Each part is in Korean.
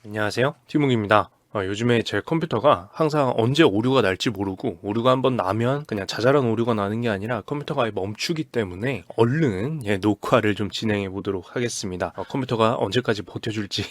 안녕하세요. 티몽입니다. 요즘에 제 컴퓨터가 항상 언제 오류가 날지 모르고 오류가 한번 나면 그냥 자잘한 오류가 나는 게 아니라 컴퓨터가 아예 멈추기 때문에 얼른 녹화를 좀 진행해 보도록 하겠습니다. 컴퓨터가 언제까지 버텨줄지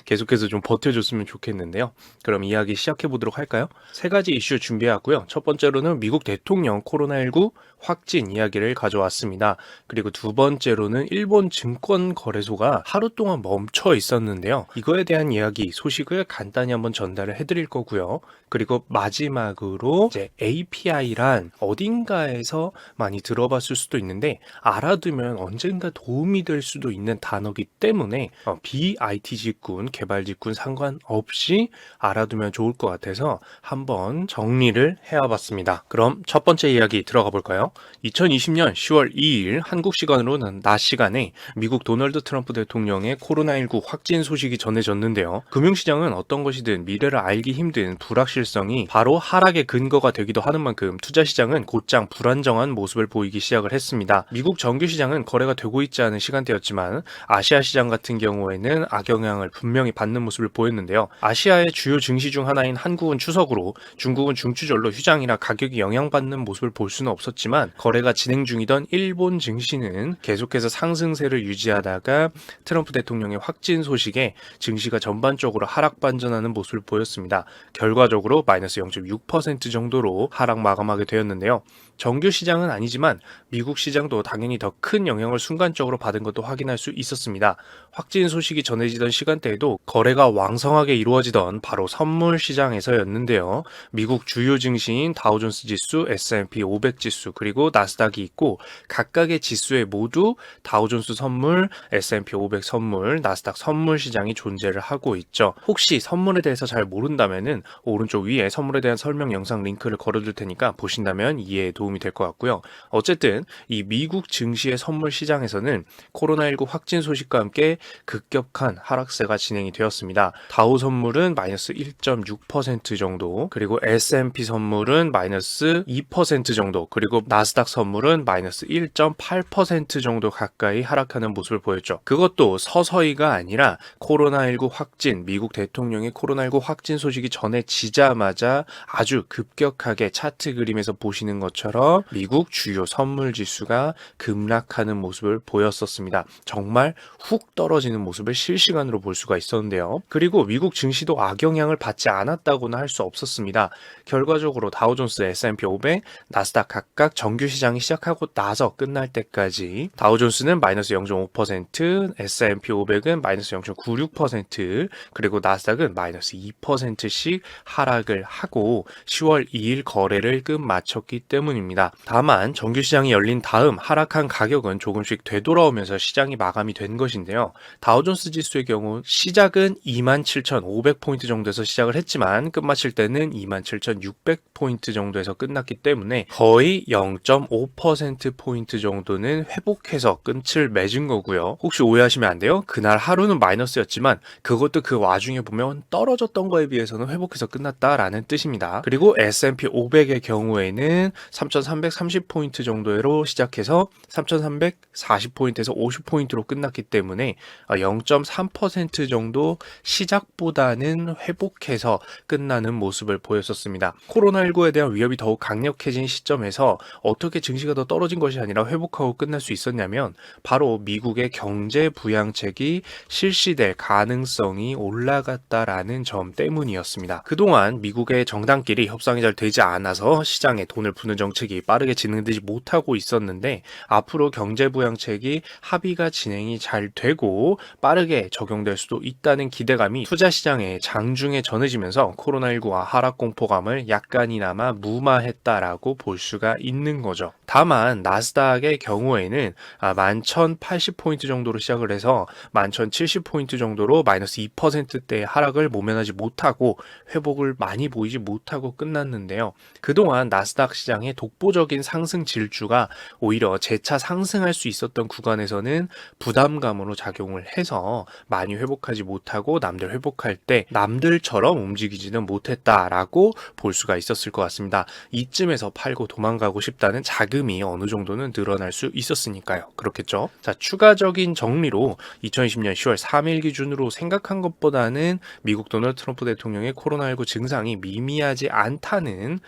계속해서 좀 버텨줬으면 좋겠는데요. 그럼 이야기 시작해 보도록 할까요? 세 가지 이슈 준비하고요. 첫 번째로는 미국 대통령 코로나19 확진 이야기를 가져왔습니다. 그리고 두 번째로는 일본 증권거래소가 하루 동안 멈춰 있었는데요. 이거에 대한 이야기, 소식을 간단히 한번 전달을 해드릴 거고요. 그리고 마지막으로 이제 API란 어딘가에서 많이 들어봤을 수도 있는데 알아두면 언젠가 도움이 될 수도 있는 단어기 때문에 BIT 직군, 개발 직군 상관없이 알아두면 좋을 것 같아서 한번 정리를 해와봤습니다. 그럼 첫 번째 이야기 들어가 볼까요? 2020년 10월 2일 한국 시간으로는 낮 시간에 미국 도널드 트럼프 대통령의 코로나19 확진 소식이 전해졌는데요. 금융시장은 어떤 것이든 미래를 알기 힘든 불확실성이 바로 하락의 근거가 되기도 하는 만큼 투자시장은 곧장 불안정한 모습을 보이기 시작을 했습니다. 미국 정규시장은 거래가 되고 있지 않은 시간대였지만 아시아 시장 같은 경우에는 악영향을 분명히 받는 모습을 보였는데요. 아시아의 주요 증시 중 하나인 한국은 추석으로 중국은 중추절로 휴장이라 가격이 영향받는 모습을 볼 수는 없었지만 거래가 진행 중이던 일본 증시는 계속해서 상승세를 유지하다가 트럼프 대통령의 확진 소식에 증시가 전반적으로 하락 반전하는 모습을 보였습니다. 결과적으로 마이너스 0.6% 정도로 하락 마감하게 되었는데요. 정규 시장은 아니지만 미국 시장도 당연히 더 큰 영향을 순간적으로 받은 것도 확인할 수 있었습니다. 확진 소식이 전해지던 시간대에도 거래가 왕성하게 이루어지던 바로 선물 시장에서였는데요. 미국 주요 증시인 다우존스 지수, S&P 500 지수, 그리고 나스닥이 있고 각각의 지수에 모두 다우존스 선물, S&P 500 선물, 나스닥 선물 시장이 존재를 하고 있죠. 혹시 선물에 대해서 잘 모른다면은 오른쪽 위에 선물에 대한 설명 영상 링크를 걸어둘 테니까 보신다면 이해에 도움이 될 것 같고요. 어쨌든 이 미국 증시의 선물 시장에서는 코로나19 확진 소식과 함께 급격한 하락세가 진행이 되었습니다. 다우 선물은 마이너스 1.6% 정도, 그리고 S&P 선물은 마이너스 2% 정도, 그리고 나스닥 선물은 마이너스 1.8% 정도 가까이 하락하는 모습을 보였죠. 그것도 서서히가 아니라 코로나19 확진, 미국 대통령의 코로나19 확진 소식이 전해지자마자 아주 급격하게 차트 그림에서 보시는 것처럼 미국 주요 선물 지수가 급락하는 모습을 보였었습니다. 정말 훅 떨어지는 모습을 실시간으로 볼 수가 있었는데요. 그리고 미국 증시도 악영향을 받지 않았다고는 할 수 없었습니다. 결과적으로 다우존스, S&P 500, 나스닥 각각 정규 시장이 시작하고 나서 끝날 때까지 다우존스는 마이너스 0.5%, S&P 500은 마이너스 0.96%, 그리고 나스닥은 마이너스 2%씩 하락을 하고 10월 2일 거래를 끝마쳤기 때문입니다. 다만 정규 시장이 열린 다음 하락한 가격은 조금씩 되돌아오면서 시장이 마감이 된 것인데요. 다우존스 지수의 경우 시작은 27,500포인트 정도에서 시작을 했지만 끝마칠 때는 27,600포인트 정도에서 끝났기 때문에 거의 0.5%포인트 정도는 회복해서 끝을 맺은 거고요. 혹시 오해하시면 안 돼요. 그날 하루는 마이너스였지만 그것도 그 와중에 보면 떨어졌던 거에 비해서는 회복해서 끝났다라는 뜻입니다. 그리고 S&P 500의 경우에는 3,330포인트 정도로 시작해서 3,340포인트에서 50포인트로 끝났기 때문에 0.3% 정도 시작보다는 회복해서 끝나는 모습을 보였었습니다. 코로나19에 대한 위협이 더욱 강력해진 시점에서 어떻게 증시가 더 떨어진 것이 아니라 회복하고 끝날 수 있었냐면 바로 미국의 경제 부양책이 실시될 가능성이 올라갔다라는 점 때문이었습니다. 그동안 미국의 정당끼리 협상이 잘 되지 않아서 시장에 돈을 푸는 정책이 빠르게 진행되지 못하고 있었는데 앞으로 경제 부양책이 합의가 진행이 잘 되고 빠르게 적용될 수도 있다는 기대감이 투자 시장에 장중에 전해지면서 코로나19와 하락 공포감을 약간이나마 무마했다라고 볼 수가 있는 거죠. 다만 나스닥의 경우에는 11,080포인트 정도로 시작을 해서 11,070포인트 정도로 마이너스 2%대의 하락을 모면하지 일어나지 못하고 회복을 많이 보이지 못하고 끝났는데요. 그동안 나스닥 시장의 독보적인 상승 질주가 오히려 재차 상승할 수 있었던 구간에서는 부담감으로 작용을 해서 많이 회복하지 못하고 남들 회복할 때 남들처럼 움직이지는 못했다라고 볼 수가 있었을 것 같습니다. 이쯤에서 팔고 도망가고 싶다는 자금이 어느 정도는 늘어날 수 있었으니까요. 그렇겠죠? 자, 추가적인 정리로 2020년 10월 3일 기준으로 생각한 것보다는 미국 도널드 트럼프 대통령의 코로나19 증상이 미미하지 않다는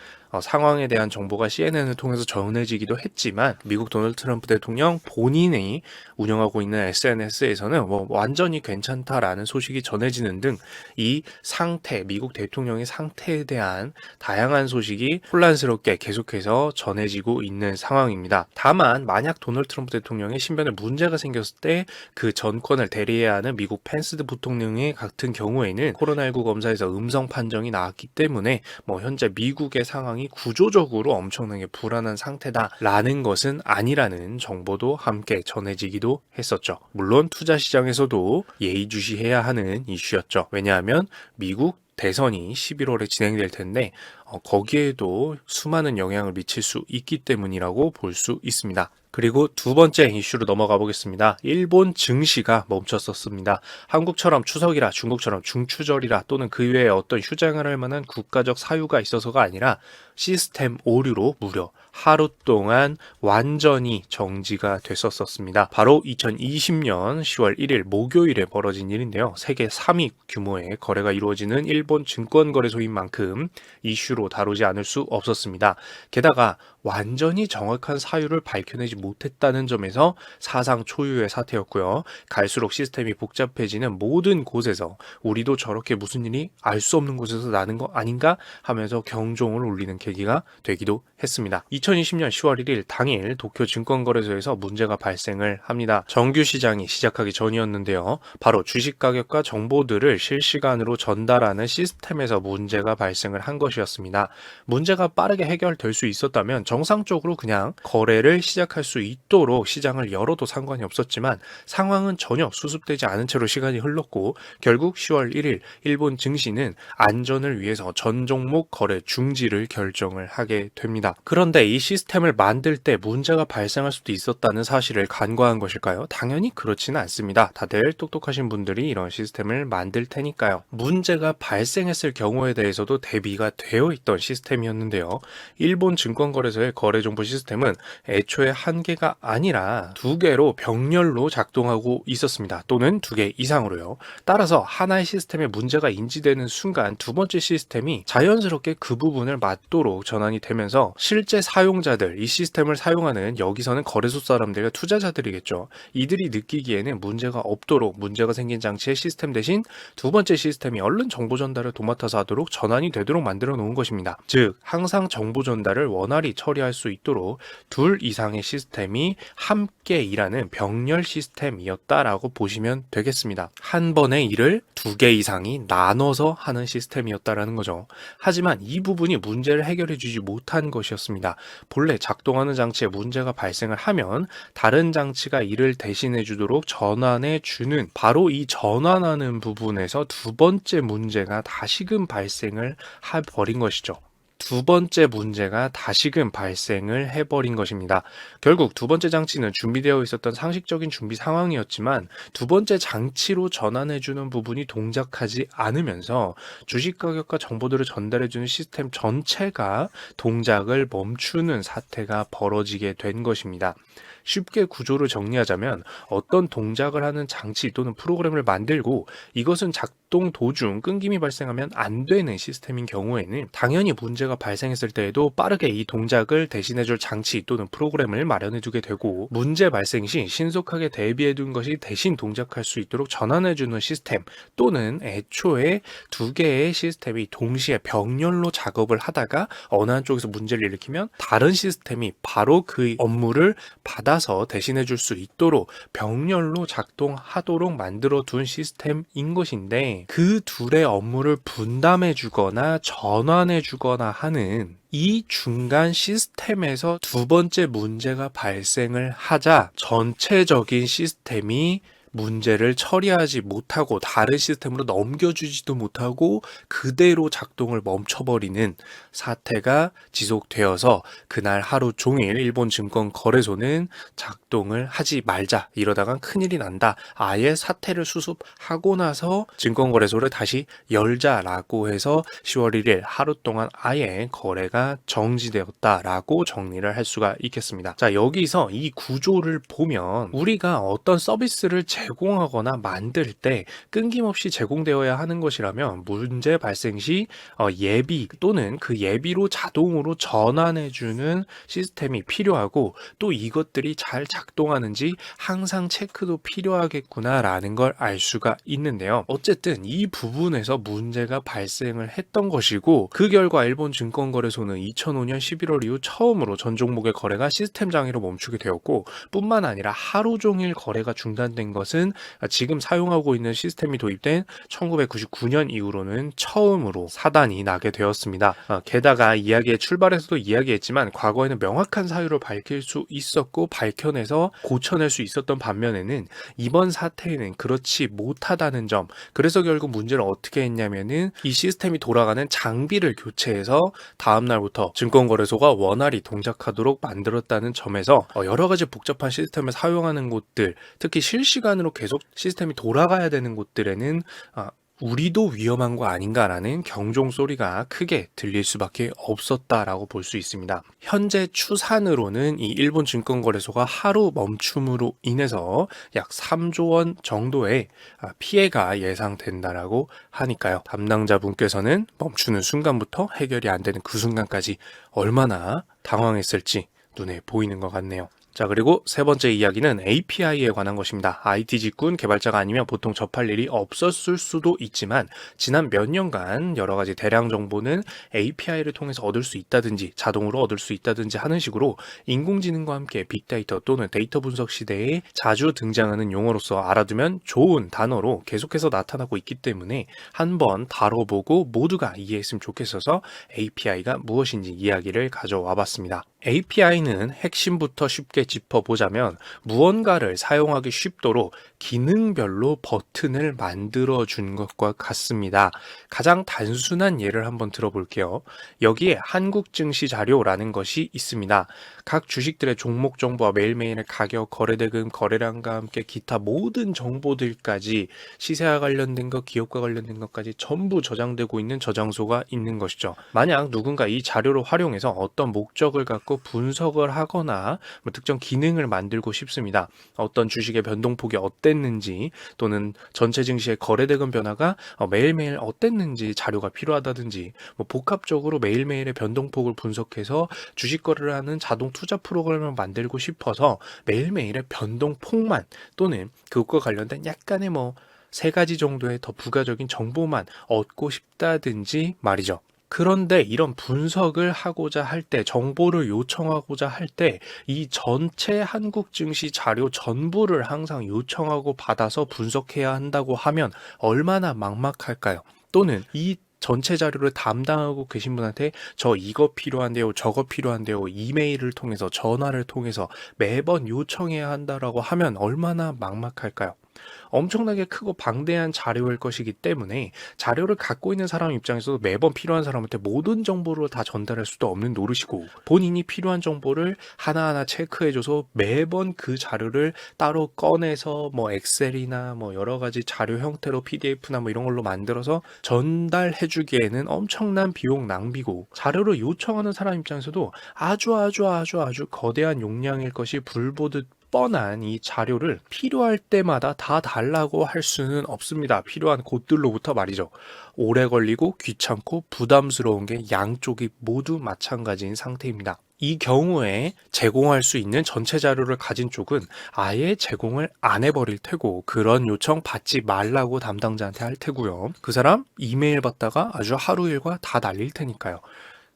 상황에 대한 정보가 CNN을 통해서 전해지기도 했지만 미국 도널드 트럼프 대통령 본인이 운영하고 있는 SNS에서는 완전히 괜찮다라는 소식이 전해지는 등 이 상태, 미국 대통령의 상태에 대한 다양한 소식이 혼란스럽게 계속해서 전해지고 있는 상황입니다. 다만 만약 도널드 트럼프 대통령의 신변에 문제가 생겼을 때 그 전권을 대리해야 하는 미국 펜스 부통령의 같은 경우에는 코로나19 검사에서 음성 판정이 나왔기 때문에 현재 미국의 상황이 구조적으로 엄청나게 불안한 상태다라는 것은 아니라는 정보도 함께 전해지기도 했었죠. 물론 투자 시장에서도 예의주시해야 하는 이슈였죠. 왜냐하면 미국 대선이 11월에 진행될 텐데 거기에도 수많은 영향을 미칠 수 있기 때문이라고 볼 수 있습니다. 그리고 두 번째 이슈로 넘어가 보겠습니다. 일본 증시가 멈췄었습니다. 한국처럼 추석이라 중국처럼 중추절이라 또는 그 외에 어떤 휴장을 할 만한 국가적 사유가 있어서가 아니라 시스템 오류로 무려 하루 동안 완전히 정지가 됐었습니다. 바로 2020년 10월 1일 목요일에 벌어진 일인데요. 세계 3위 규모의 거래가 이루어지는 일본 증권거래소인 만큼 이슈로 다루지 않을 수 없었습니다. 게다가 완전히 정확한 사유를 밝혀내지 못했다는 점에서 사상 초유의 사태였고요. 갈수록 시스템이 복잡해지는 모든 곳에서 우리도 저렇게 무슨 일이 알 수 없는 곳에서 나는 거 아닌가 하면서 경종을 울리는 계기가 되기도 했습니다. 2020년 10월 1일 당일 도쿄 증권거래소에서 문제가 발생을 합니다. 정규 시장이 시작하기 전이었는데요. 바로 주식 가격과 정보들을 실시간으로 전달하는 시스템에서 문제가 발생을 한 것이었습니다. 문제가 빠르게 해결될 수 있었다면 정상적으로 그냥 거래를 시작할 수 있도록 시장을 열어도 상관이 없었지만 상황은 전혀 수습되지 않은 채로 시간이 흘렀고 결국 10월 1일 일본 증시는 안전을 위해서 전 종목 거래 중지를 결정을 하게 됩니다. 그런데 이 시스템을 만들 때 문제가 발생할 수도 있었다는 사실을 간과한 것일까요? 당연히 그렇지는 않습니다. 다들 똑똑하신 분들이 이런 시스템을 만들 테니까요. 문제가 발생했을 경우에 대해서도 대비가 되어 있던 시스템이었는데요. 일본 증권거래소의 거래정보 시스템은 애초에 한 개가 아니라 두 개로 병렬로 작동하고 있었습니다. 또는 두 개 이상으로요. 따라서 하나의 시스템에 문제가 인지되는 순간 두 번째 시스템이 자연스럽게 그 부분을 맞도록 전환이 되면서 실제 사용자들, 이 시스템을 사용하는 여기서는 거래소 사람들과 투자자들이겠죠. 이들이 느끼기에는 문제가 없도록 문제가 생긴 장치의 시스템 대신 두 번째 시스템이 얼른 정보 전달을 도맡아서 하도록 전환이 되도록 만들어 놓은 것입니다. 즉 항상 정보 전달을 원활히 처리할 수 있도록 둘 이상의 시스템이 함께 일하는 병렬 시스템이었다라고 보시면 되겠습니다. 한 번의 일을 두 개 이상이 나눠서 하는 시스템이었다라는 거죠. 하지만 이 부분이 문제를 해결해 주지 못한 것이었습니다. 본래 작동하는 장치에 문제가 발생을 하면 다른 장치가 이를 대신해 주도록 전환해 주는 바로 이 전환하는 부분에서 두 번째 문제가 다시금 발생을 해버린 것이죠. 두 번째 문제가 다시금 발생을 해버린 것입니다. 결국 두 번째 장치는 준비되어 있었던 상식적인 준비 상황이었지만 두 번째 장치로 전환해주는 부분이 동작하지 않으면서 주식 가격과 정보들을 전달해주는 시스템 전체가 동작을 멈추는 사태가 벌어지게 된 것입니다. 쉽게 구조를 정리하자면 어떤 동작을 하는 장치 또는 프로그램을 만들고 이것은 작동 도중 끊김이 발생하면 안 되는 시스템인 경우에는 당연히 문제가 발생했을 때에도 빠르게 이 동작을 대신해줄 장치 또는 프로그램을 마련해두게 되고 문제 발생 시 신속하게 대비해둔 것이 대신 동작할 수 있도록 전환해주는 시스템 또는 애초에 두 개의 시스템이 동시에 병렬로 작업을 하다가 어느 한쪽에서 문제를 일으키면 다른 시스템이 바로 그 업무를 받아서 대신해 줄 수 있도록 병렬로 작동하도록 만들어 둔 시스템인 것인데 그 둘의 업무를 분담해 주거나 전환해 주거나 하는 이 중간 시스템에서 두 번째 문제가 발생을 하자 전체적인 시스템이 문제를 처리하지 못하고 다른 시스템으로 넘겨주지도 못하고 그대로 작동을 멈춰버리는 사태가 지속되어서 그날 하루 종일 일본 증권거래소는 작동을 하지 말자, 이러다간 큰일이 난다, 아예 사태를 수습하고 나서 증권거래소를 다시 열자라고 해서 10월 1일 하루 동안 아예 거래가 정지되었다라고 정리를 할 수가 있겠습니다. 자, 여기서 이 구조를 보면 우리가 어떤 서비스를 제공하거나 만들 때 끊김없이 제공되어야 하는 것이라면 문제 발생 시 예비 또는 그 예비로 자동으로 전환해주는 시스템이 필요하고, 또 이것들이 잘 작동하는지 항상 체크도 필요하겠구나라는 걸 알 수가 있는데요. 어쨌든 이 부분에서 문제가 발생을 했던 것이고, 그 결과 일본 증권거래소는 2005년 11월 이후 처음으로 전 종목의 거래가 시스템 장애로 멈추게 되었고, 뿐만 아니라 하루 종일 거래가 중단된 것은 지금 사용하고 있는 시스템이 도입된 1999년 이후로는 처음으로 사단이 나게 되었습니다. 게다가 이야기의 출발에서도 이야기했지만 과거에는 명확한 사유를 밝힐 수 있었고 밝혀내서 고쳐낼 수 있었던 반면에는 이번 사태에는 그렇지 못하다는 점, 그래서 결국 문제를 어떻게 했냐면은 이 시스템이 돌아가는 장비를 교체해서 다음 날부터 증권거래소가 원활히 동작하도록 만들었다는 점에서 여러 가지 복잡한 시스템을 사용하는 곳들, 특히 실시간으로 계속 시스템이 돌아가야 되는 곳들에는 우리도 위험한 거 아닌가라는 경종 소리가 크게 들릴 수밖에 없었다라고 볼 수 있습니다. 현재 추산으로는 이 일본 증권거래소가 하루 멈춤으로 인해서 약 3조 원 정도의 피해가 예상된다라고 하니까요. 담당자분께서는 멈추는 순간부터 해결이 안 되는 그 순간까지 얼마나 당황했을지 눈에 보이는 것 같네요. 자, 그리고 세 번째 이야기는 API에 관한 것입니다. IT 직군 개발자가 아니면 보통 접할 일이 없었을 수도 있지만 지난 몇 년간 여러 가지 대량 정보는 API를 통해서 얻을 수 있다든지 자동으로 얻을 수 있다든지 하는 식으로 인공지능과 함께 빅데이터 또는 데이터 분석 시대에 자주 등장하는 용어로서 알아두면 좋은 단어로 계속해서 나타나고 있기 때문에 한번 다뤄보고 모두가 이해했으면 좋겠어서 API가 무엇인지 이야기를 가져와 봤습니다. API는 핵심부터 쉽게 짚어보자면 무언가를 사용하기 쉽도록 기능별로 버튼을 만들어 준 것과 같습니다. 가장 단순한 예를 한번 들어볼게요. 여기에 한국 증시 자료라는 것이 있습니다. 각 주식들의 종목 정보와 매일매일의 가격, 거래대금, 거래량과 함께 기타 모든 정보들까지 시세와 관련된 것, 기업과 관련된 것까지 전부 저장되고 있는 저장소가 있는 것이죠. 만약 누군가 이 자료를 활용해서 어떤 목적을 갖고 분석을 하거나 특정 기능을 만들고 싶습니다. 어떤 주식의 변동폭이 어땠는지 또는 전체 증시의 거래대금 변화가 매일매일 어땠는지 자료가 필요하다든지 복합적으로 매일매일의 변동폭을 분석해서 주식 거래를 하는 자동 투자 프로그램을 만들고 싶어서 매일매일의 변동폭만 또는 그것과 관련된 약간의 세 가지 정도의 더 부가적인 정보만 얻고 싶다든지 말이죠. 그런데 이런 분석을 하고자 할 때, 정보를 요청하고자 할 때 이 전체 한국 증시 자료 전부를 항상 요청하고 받아서 분석해야 한다고 하면 얼마나 막막할까요? 또는 이 전체 자료를 담당하고 계신 분한테 저 이거 필요한데요, 저거 필요한데요, 이메일을 통해서 전화를 통해서 매번 요청해야 한다라고 하면 얼마나 막막할까요? 엄청나게 크고 방대한 자료일 것이기 때문에 자료를 갖고 있는 사람 입장에서도 매번 필요한 사람한테 모든 정보를 다 전달할 수도 없는 노릇이고, 본인이 필요한 정보를 하나하나 체크해줘서 매번 그 자료를 따로 꺼내서 엑셀이나 여러 가지 자료 형태로 PDF나 이런 걸로 만들어서 전달해주기에는 엄청난 비용 낭비고, 자료를 요청하는 사람 입장에서도 아주 거대한 용량일 것이 불보듯 뻔한 이 자료를 필요할 때마다 다 달라고 할 수는 없습니다. 필요한 곳들로부터 말이죠. 오래 걸리고 귀찮고 부담스러운 게 양쪽이 모두 마찬가지인 상태입니다. 이 경우에 제공할 수 있는 전체 자료를 가진 쪽은 아예 제공을 안 해버릴 테고, 그런 요청 받지 말라고 담당자한테 할 테고요. 그 사람 이메일 받다가 아주 하루 일과 다 날릴 테니까요.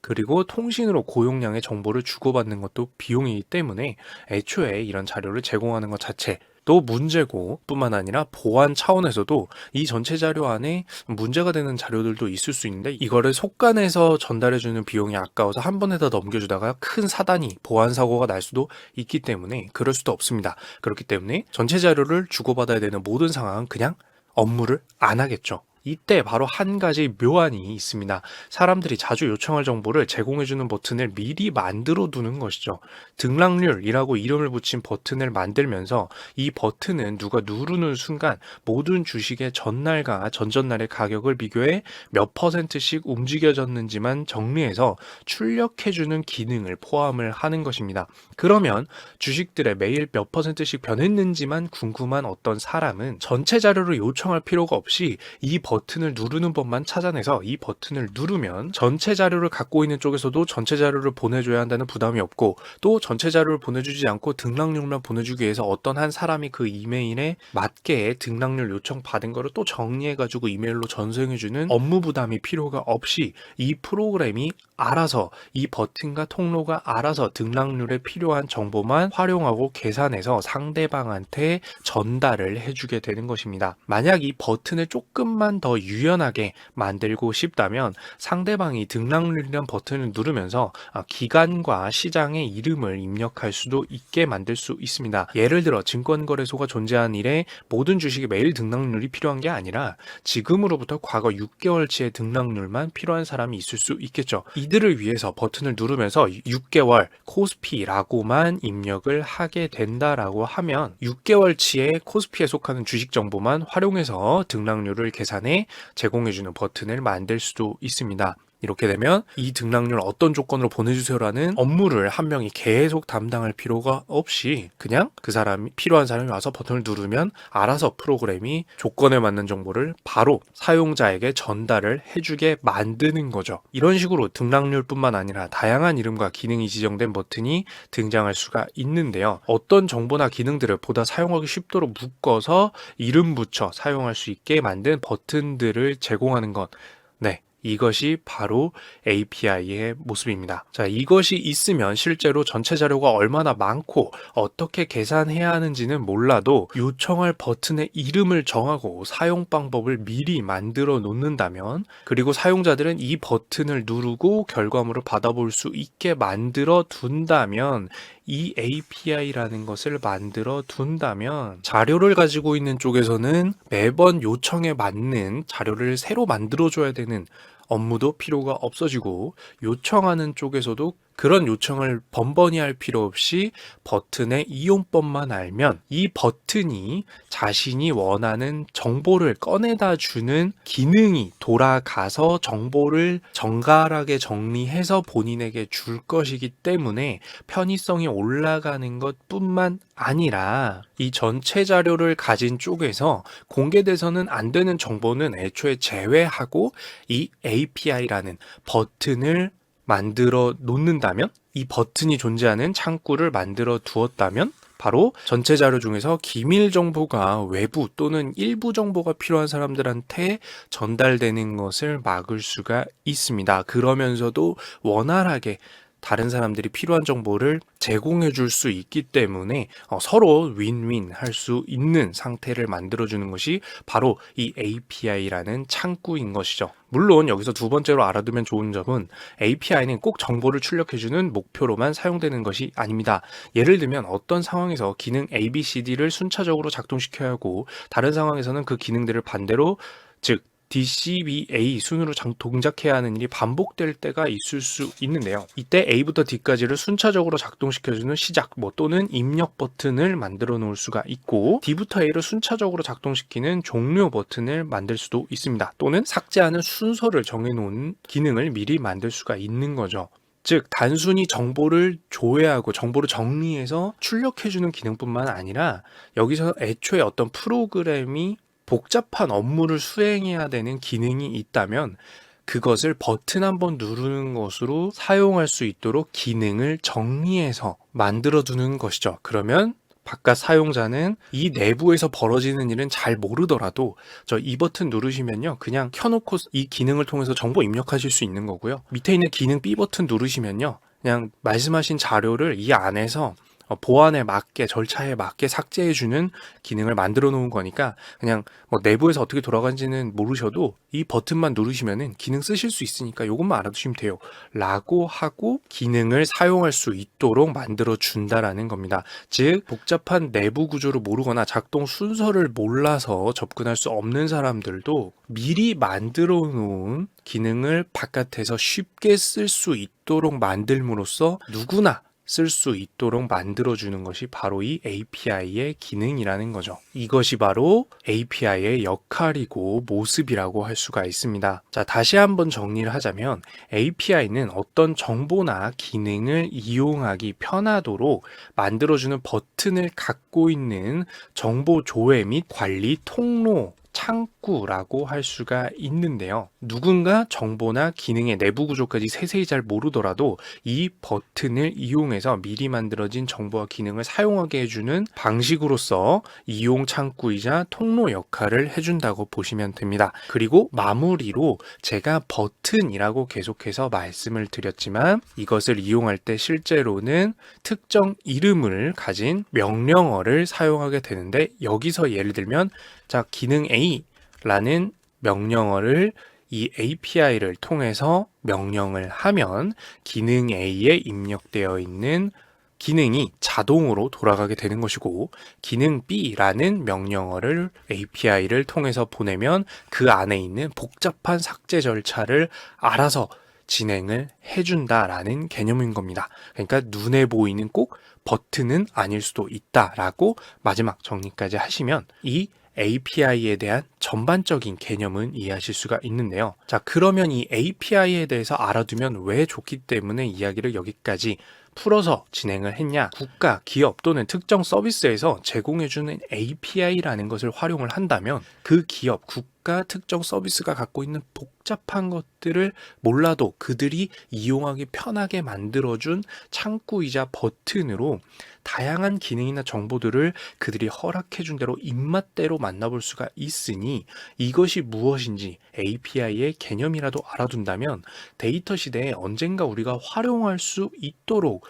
그리고 통신으로 고용량의 정보를 주고받는 것도 비용이기 때문에 애초에 이런 자료를 제공하는 것 자체 또 문제고 뿐만 아니라 보안 차원에서도 이 전체 자료 안에 문제가 되는 자료들도 있을 수 있는데 이거를 속간해서 전달해주는 비용이 아까워서 한 번에 다 넘겨주다가 큰 사단이 보안 사고가 날 수도 있기 때문에 그럴 수도 없습니다. 그렇기 때문에 전체 자료를 주고받아야 되는 모든 상황은 그냥 업무를 안 하겠죠. 이때 바로 한 가지 묘안이 있습니다. 사람들이 자주 요청할 정보를 제공해주는 버튼을 미리 만들어 두는 것이죠. 등락률이라고 이름을 붙인 버튼을 만들면서 이 버튼은 누가 누르는 순간 모든 주식의 전날과 전전날의 가격을 비교해 몇 %씩 움직여졌는지만 정리해서 출력해주는 기능을 포함을 하는 것입니다. 그러면 주식들의 매일 몇 %씩 변했는지만 궁금한 어떤 사람은 전체 자료를 요청할 필요가 없이 이 버튼을 누르는 법만 찾아내서 이 버튼을 누르면 전체 자료를 갖고 있는 쪽에서도 전체 자료를 보내줘야 한다는 부담이 없고 또 전체 자료를 보내주지 않고 등락률만 보내주기 위해서 어떤 한 사람이 그 이메일에 맞게 등락률 요청 받은 거를 또 정리해가지고 이메일로 전송해주는 업무 부담이 필요가 없이 이 프로그램이 알아서 이 버튼과 통로가 알아서 등락률에 필요한 정보만 활용하고 계산해서 상대방한테 전달을 해주게 되는 것입니다. 만약 이 버튼을 조금만 더 유연하게 만들고 싶다면 상대방이 등락률이란 버튼을 누르면서 기관과 시장의 이름을 입력할 수도 있게 만들 수 있습니다. 예를 들어 증권거래소가 존재한 이래 모든 주식이 매일 등락률이 필요한 게 아니라 지금으로부터 과거 6개월치의 등락률만 필요한 사람이 있을 수 있겠죠. 이들을 위해서 버튼을 누르면서 6개월 코스피라고만 입력을 하게 된다라고 하면 6개월치의 코스피에 속하는 주식 정보만 활용해서 등락률을 계산해 제공해주는 버튼을 만들 수도 있습니다. 이렇게 되면 이 등락률 어떤 조건으로 보내주세요라는 업무를 한 명이 계속 담당할 필요가 없이 그냥 그 사람이 필요한 사람이 와서 버튼을 누르면 알아서 프로그램이 조건에 맞는 정보를 바로 사용자에게 전달을 해주게 만드는 거죠. 이런 식으로 등락률뿐만 아니라 다양한 이름과 기능이 지정된 버튼이 등장할 수가 있는데요. 어떤 정보나 기능들을 보다 사용하기 쉽도록 묶어서 이름 붙여 사용할 수 있게 만든 버튼들을 제공하는 것. 네. 이것이 바로 API의 모습입니다. 자, 이것이 있으면 실제로 전체 자료가 얼마나 많고 어떻게 계산해야 하는지는 몰라도 요청할 버튼의 이름을 정하고 사용 방법을 미리 만들어 놓는다면 그리고 사용자들은 이 버튼을 누르고 결과물을 받아볼 수 있게 만들어 둔다면 이 API라는 것을 만들어 둔다면 자료를 가지고 있는 쪽에서는 매번 요청에 맞는 자료를 새로 만들어줘야 되는 업무도 필요가 없어지고 요청하는 쪽에서도 그런 요청을 번번이 할 필요 없이 버튼의 이용법만 알면 이 버튼이 자신이 원하는 정보를 꺼내다 주는 기능이 돌아가서 정보를 정갈하게 정리해서 본인에게 줄 것이기 때문에 편의성이 올라가는 것뿐만 아니라 이 전체 자료를 가진 쪽에서 공개돼서는 안 되는 정보는 애초에 제외하고 이 API라는 버튼을 만들어 놓는다면 이 버튼이 존재하는 창구를 만들어 두었다면 바로 전체 자료 중에서 기밀 정보가 외부 또는 일부 정보가 필요한 사람들한테 전달되는 것을 막을 수가 있습니다. 그러면서도 원활하게 다른 사람들이 필요한 정보를 제공해 줄 수 있기 때문에 서로 윈윈 할 수 있는 상태를 만들어주는 것이 바로 이 API라는 창구인 것이죠. 물론 여기서 두 번째로 알아두면 좋은 점은 API는 꼭 정보를 출력해주는 목표로만 사용되는 것이 아닙니다. 예를 들면 어떤 상황에서 기능 ABCD를 순차적으로 작동시켜야 하고 다른 상황에서는 그 기능들을 반대로 즉 DCBA 순으로 동작해야 하는 일이 반복될 때가 있을 수 있는데요. 이때 A부터 D까지를 순차적으로 작동시켜주는 시작 또는 입력 버튼을 만들어 놓을 수가 있고 D부터 A를 순차적으로 작동시키는 종료 버튼을 만들 수도 있습니다. 또는 삭제하는 순서를 정해놓은 기능을 미리 만들 수가 있는 거죠. 즉 단순히 정보를 조회하고 정보를 정리해서 출력해주는 기능뿐만 아니라 여기서 애초에 어떤 프로그램이 복잡한 업무를 수행해야 되는 기능이 있다면 그것을 버튼 한번 누르는 것으로 사용할 수 있도록 기능을 정리해서 만들어두는 것이죠. 그러면 바깥 사용자는 이 내부에서 벌어지는 일은 잘 모르더라도 이 버튼 누르시면요 그냥 켜놓고 이 기능을 통해서 정보 입력하실 수 있는 거고요. 밑에 있는 기능 B 버튼 누르시면요 그냥 말씀하신 자료를 이 안에서 보안에 맞게 절차에 맞게 삭제해주는 기능을 만들어 놓은 거니까 그냥 뭐 내부에서 어떻게 돌아가는지는 모르셔도 이 버튼만 누르시면은 기능 쓰실 수 있으니까 이것만 알아두시면 돼요 라고 하고 기능을 사용할 수 있도록 만들어 준다라는 겁니다. 즉 복잡한 내부 구조를 모르거나 작동 순서를 몰라서 접근할 수 없는 사람들도 미리 만들어 놓은 기능을 바깥에서 쉽게 쓸 수 있도록 만들므로써 누구나 쓸 수 있도록 만들어주는 것이 바로 이 API의 기능이라는 거죠. 이것이 바로 API의 역할이고 모습이라고 할 수가 있습니다. 자, 다시 한번 정리를 하자면 API는 어떤 정보나 기능을 이용하기 편하도록 만들어주는 버튼을 갖고 있는 정보 조회 및 관리 통로 창구라고 할 수가 있는데요. 누군가 정보나 기능의 내부 구조까지 세세히 잘 모르더라도 이 버튼을 이용해서 미리 만들어진 정보와 기능을 사용하게 해주는 방식으로서 이용 창구이자 통로 역할을 해준다고 보시면 됩니다. 그리고 마무리로 제가 버튼이라고 계속해서 말씀을 드렸지만 이것을 이용할 때 실제로는 특정 이름을 가진 명령어를 사용하게 되는데 여기서 예를 들면 자, 기능 A라는 명령어를 이 API를 통해서 명령을 하면 기능 A에 입력되어 있는 기능이 자동으로 돌아가게 되는 것이고 기능 B라는 명령어를 API를 통해서 보내면 그 안에 있는 복잡한 삭제 절차를 알아서 진행을 해준다라는 개념인 겁니다. 그러니까 눈에 보이는 꼭 버튼은 아닐 수도 있다라고 마지막 정리까지 하시면 이 API에 대한 전반적인 개념은 이해하실 수가 있는데요. 자, 그러면 이 API에 대해서 알아두면 왜 좋기 때문에 이야기를 여기까지 풀어서 진행을 했냐? 국가, 기업 또는 특정 서비스에서 제공해주는 API라는 것을 활용을 한다면 그 기업, 국가, 특정 서비스가 갖고 있는 복잡한 것들을 몰라도 그들이 이용하기 편하게 만들어준 창구이자 버튼으로 다양한 기능이나 정보들을 그들이 허락해준 대로 입맛대로 만나볼 수가 있으니 이것이 무엇인지 API의 개념이라도 알아둔다면 데이터 시대에 언젠가 우리가 활용할 수 있도록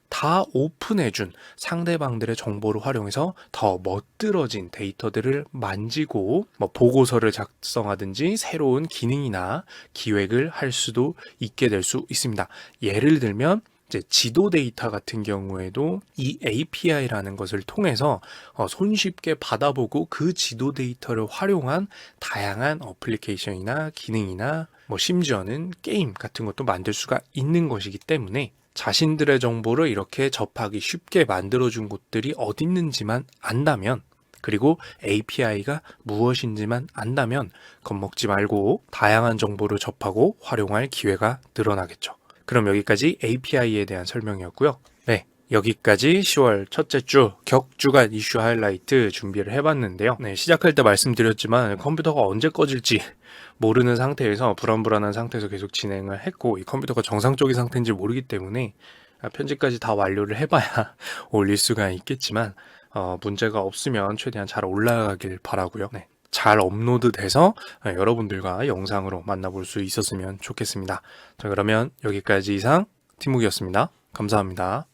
다 오픈해준 상대방들의 정보를 활용해서 더 멋들어진 데이터들을 만지고 보고서를 작성하든지 새로운 기능이나 기획을 할 수도 있게 될 수 있습니다. 예를 들면 이제 지도 데이터 같은 경우에도 이 API라는 것을 통해서 손쉽게 받아보고 그 지도 데이터를 활용한 다양한 어플리케이션이나 기능이나 심지어는 게임 같은 것도 만들 수가 있는 것이기 때문에 자신들의 정보를 이렇게 접하기 쉽게 만들어준 곳들이 어디 있는지만 안다면 그리고 API가 무엇인지만 안다면 겁먹지 말고 다양한 정보를 접하고 활용할 기회가 늘어나겠죠. 그럼 여기까지 API에 대한 설명이었고요. 네, 여기까지 10월 첫째 주 격주간 이슈 하이라이트 준비를 해봤는데요. 네, 시작할 때 말씀드렸지만 컴퓨터가 언제 꺼질지 모르는 상태에서 불안한 상태에서 계속 진행을 했고 이 컴퓨터가 정상적인 상태인지 모르기 때문에 편집까지 다 완료를 해봐야 올릴 수가 있겠지만 문제가 없으면 최대한 잘 올라가길 바라고요. 네. 잘 업로드돼서 여러분들과 영상으로 만나볼 수 있었으면 좋겠습니다. 자, 그러면 여기까지 이상 팀묵이었습니다. 감사합니다.